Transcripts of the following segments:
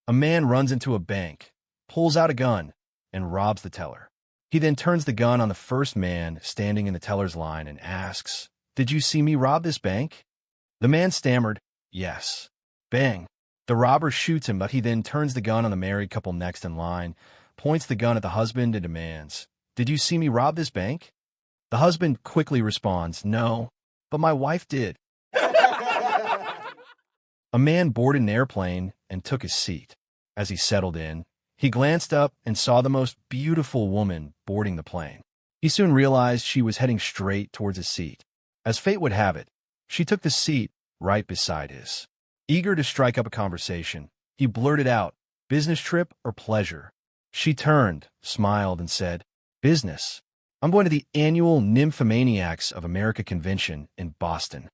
A man runs into a bank, pulls out a gun, and robs the teller. He then turns the gun on the first man standing in the teller's line and asks, "Did you see me rob this bank?" The man stammered, "Yes." Bang! The robber shoots him, but he then turns the gun on the married couple next in line, points the gun at the husband, and demands, "Did you see me rob this bank?" The husband quickly responds, "No, but my wife did." A man boarded an airplane and took his seat. As he settled in, he glanced up and saw the most beautiful woman boarding the plane. He soon realized she was heading straight towards his seat. As fate would have it, she took the seat right beside his. Eager to strike up a conversation, he blurted out, "Business trip or pleasure?" She turned, smiled, and said, "Business. I'm going to the annual Nymphomaniacs of America convention in Boston."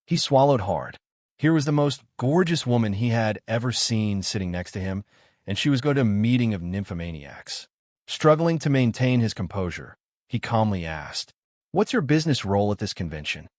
He swallowed hard. Here was the most gorgeous woman he had ever seen sitting next to him, and she was going to a meeting of nymphomaniacs. Struggling to maintain his composure, he calmly asked, "What's your business role at this convention?"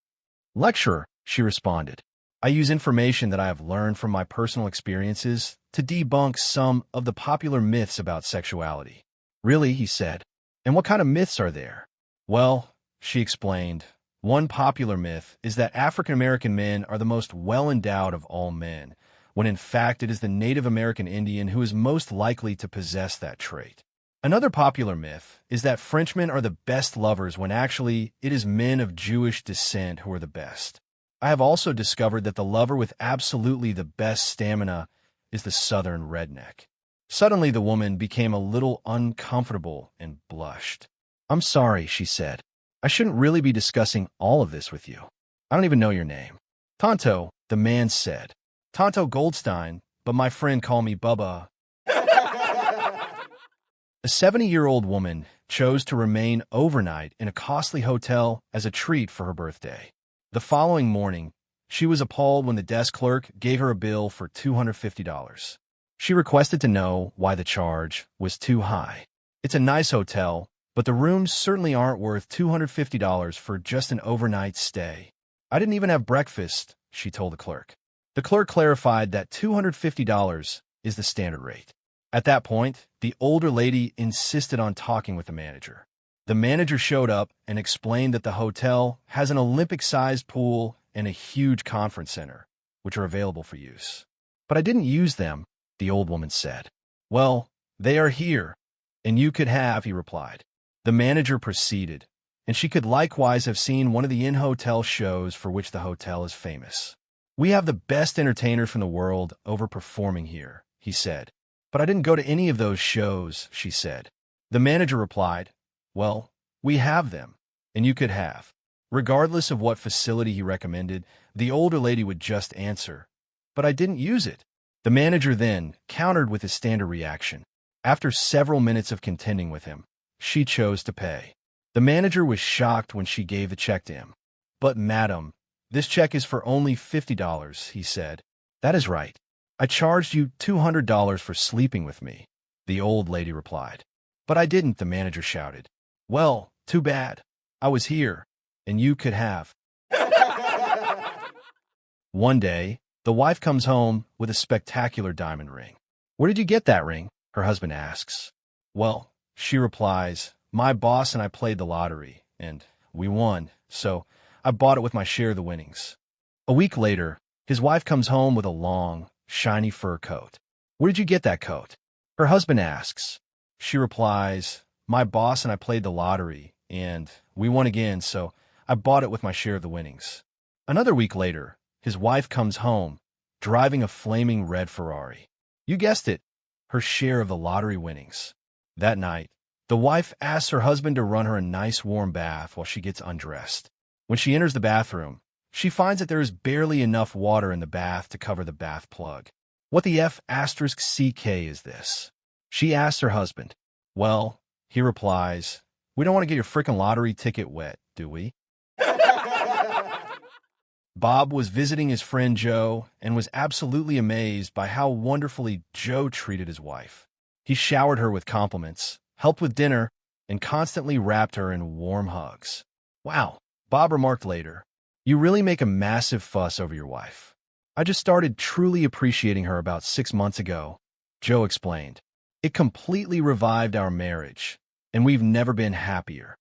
"Lecturer," she responded. "I use information that I have learned from my personal experiences to debunk some of the popular myths about sexuality." "Really?" he said. "And what kind of myths are there?" "Well," she explained, "one popular myth is that African American men are the most well-endowed of all men, when in fact it is the Native American Indian who is most likely to possess that trait. Another popular myth is that Frenchmen are the best lovers when actually it is men of Jewish descent who are the best. I have also discovered that the lover with absolutely the best stamina is the Southern redneck." Suddenly the woman became a little uncomfortable and blushed. "I'm sorry," she said. "I shouldn't really be discussing all of this with you. I don't even know your name." "Tonto," the man said. "Tonto Goldstein, but my friend call me Bubba." A 70-year-old woman chose to remain overnight in a costly hotel as a treat for her birthday. The following morning, she was appalled when the desk clerk gave her a bill for $250. She requested to know why the charge was too high. "It's a nice hotel, but the rooms certainly aren't worth $250 for just an overnight stay. I didn't even have breakfast," she told the clerk. The clerk clarified that $250 is the standard rate. At that point, the older lady insisted on talking with the manager. The manager showed up and explained that the hotel has an Olympic-sized pool and a huge conference center, which are available for use. "But I didn't use them," the old woman said. "Well, they are here, and you could have," he replied. The manager proceeded, and she could likewise have seen one of the in-hotel shows for which the hotel is famous. "We have the best entertainers from the world overperforming here," he said. "But I didn't go to any of those shows," she said. The manager replied, "Well, we have them, and you could have." Regardless of what facility he recommended, the older lady would just answer, "But I didn't use it." The manager then countered with his standard reaction. After several minutes of contending with him, she chose to pay. The manager was shocked when she gave the check to him. "But madam, this check is for only $50, he said. "That is right. I charged you $200 for sleeping with me," the old lady replied. "But I didn't," the manager shouted. "Well, too bad. I was here, and you could have." One day, the wife comes home with a spectacular diamond ring. "Where did you get that ring?" her husband asks. "Well," she replies, "my boss and I played the lottery, and we won, so I bought it with my share of the winnings." A week later, his wife comes home with a long, shiny fur coat. "Where did you get that coat?" her husband asks. She replies, "My boss and I played the lottery, and we won again, so I bought it with my share of the winnings." Another week later, his wife comes home, driving a flaming red Ferrari. You guessed it, her share of the lottery winnings. That night, the wife asks her husband to run her a nice warm bath while she gets undressed. When she enters the bathroom, she finds that there is barely enough water in the bath to cover the bath plug. "What the F***CK is this?" she asks her husband. "Well," he replies, "we don't want to get your frickin' lottery ticket wet, do we?" Bob was visiting his friend Joe and was absolutely amazed by how wonderfully Joe treated his wife. He showered her with compliments, helped with dinner, and constantly wrapped her in warm hugs. "Wow," Bob remarked later, "you really make a massive fuss over your wife. I just started truly appreciating her about 6 months ago, Joe explained. It completely revived our marriage, and we've never been happier.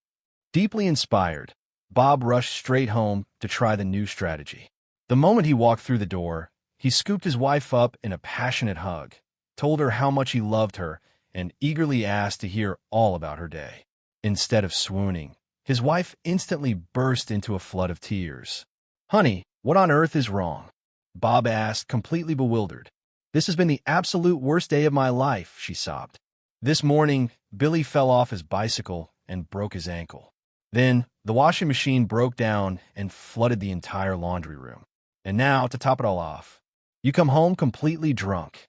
Deeply inspired, Bob rushed straight home to try the new strategy. The moment he walked through the door, he scooped his wife up in a passionate hug, told her how much he loved her, and eagerly asked to hear all about her day. Instead of swooning, his wife instantly burst into a flood of tears. "Honey, what on earth is wrong?" Bob asked, completely bewildered. "This has been the absolute worst day of my life," she sobbed. "This morning, Billy fell off his bicycle and broke his ankle. Then, the washing machine broke down and flooded the entire laundry room. And now, to top it all off, you come home completely drunk."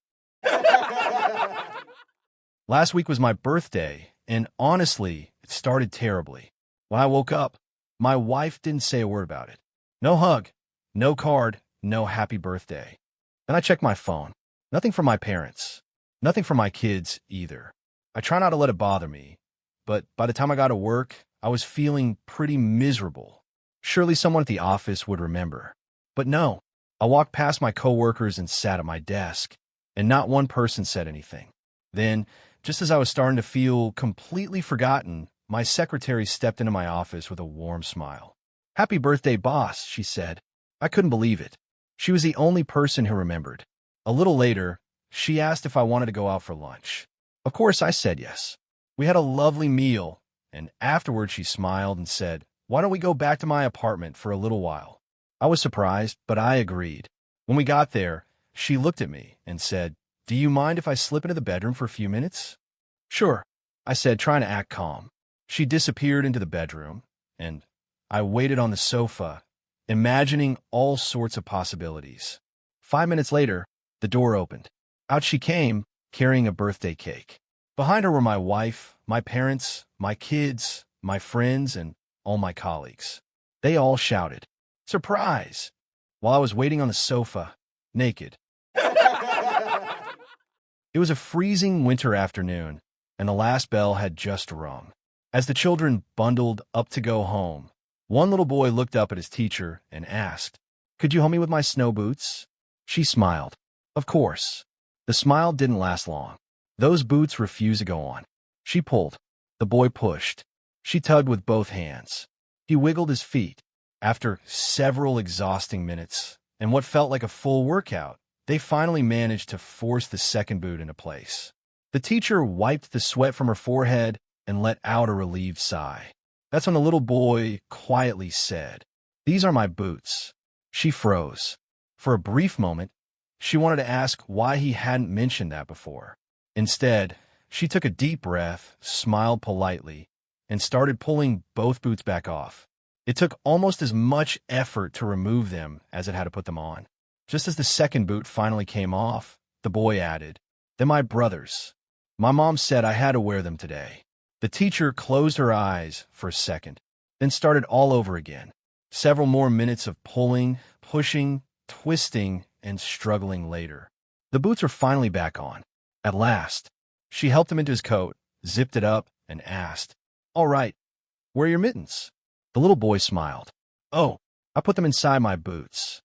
Last week was my birthday, and honestly, it started terribly. When I woke up, my wife didn't say a word about it. No hug, no card, no happy birthday. Then I checked my phone. Nothing from my parents. Nothing from my kids, either. I try not to let it bother me, but by the time I got to work, I was feeling pretty miserable. Surely someone at the office would remember. But no, I walked past my coworkers and sat at my desk, and not one person said anything. Then, just as I was starting to feel completely forgotten, my secretary stepped into my office with a warm smile. "Happy birthday, boss," she said. I couldn't believe it. She was the only person who remembered. A little later, she asked if I wanted to go out for lunch. Of course, I said yes. We had a lovely meal, and afterward she smiled and said, "Why don't we go back to my apartment for a little while?" I was surprised, but I agreed. When we got there, she looked at me and said, "Do you mind if I slip into the bedroom for a few minutes?" "Sure," I said, trying to act calm. She disappeared into the bedroom, and I waited on the sofa, imagining all sorts of possibilities. 5 minutes later, the door opened. Out she came, carrying a birthday cake. Behind her were my wife, my parents, my kids, my friends, and all my colleagues. They all shouted, "Surprise!" while I was waiting on the sofa, naked. It was a freezing winter afternoon, and the last bell had just rung. As the children bundled up to go home, one little boy looked up at his teacher and asked, "Could you help me with my snow boots?" She smiled. Of course. The smile didn't last long. Those boots refused to go on. She pulled. The boy pushed. She tugged with both hands. He wiggled his feet. After several exhausting minutes, and what felt like a full workout, they finally managed to force the second boot into place. The teacher wiped the sweat from her forehead and let out a relieved sigh. That's when the little boy quietly said, "These are my boots." She froze. For a brief moment, she wanted to ask why he hadn't mentioned that before. Instead, she took a deep breath, smiled politely, and started pulling both boots back off. It took almost as much effort to remove them as it had to put them on. Just as the second boot finally came off, the boy added, "They're my brothers. My mom said I had to wear them today." The teacher closed her eyes for a second, then started all over again. Several more minutes of pulling, pushing, twisting, and struggling later. The boots were finally back on. At last, she helped him into his coat, zipped it up, and asked, "All right, where are your mittens?" The little boy smiled. "Oh, I put them inside my boots."